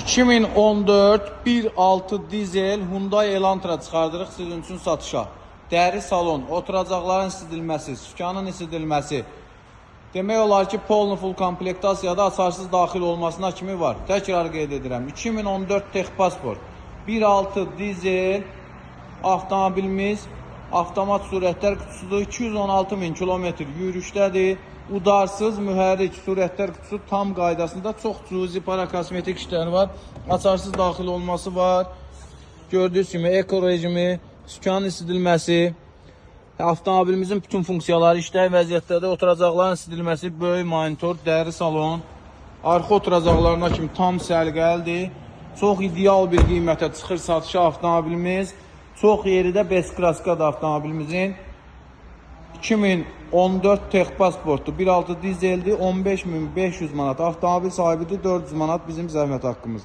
2014 1.6 dizel Hyundai Elantra çıxardırıq sizin üçün satışa. Dəri salon, oturacaqların isidilməsi, sükanın isidilməsi. Demək olar ki, polnu full komplektasiyada açarsız daxil olmasına kimi var. Təkrar qeyd edirəm. 2014 Texpasport 1.6 dizel avtomobilimiz avtomat sürətlər qutusudur. 216.000 kilometr yürüşdədir. Udarsız mühərrik sürətlər qutusu tam qaydasında, çox cüzi parakosmetik işləri var. Açarsız daxil olması var. Gördüyünüz kimi eko rejimi, sükanın isidilməsi, avtomobilimizin bütün funksiyaları işlək vəziyyətdədir. Oturacaqların isidilməsi, böyük monitor, dəri salon, arxa oturacaqlarına kimi tam səliqəlidir. Çox ideal bir qiymətə çıxır satışa avtomobilimiz. Çox yeridə beskraskadır avtomobilimizin. 2014 Texpasportdur, 1.6 dizeldir, 15.500 manat. Avtomobil sahibidir, 400 manat bizim zəhmət haqqımızdır.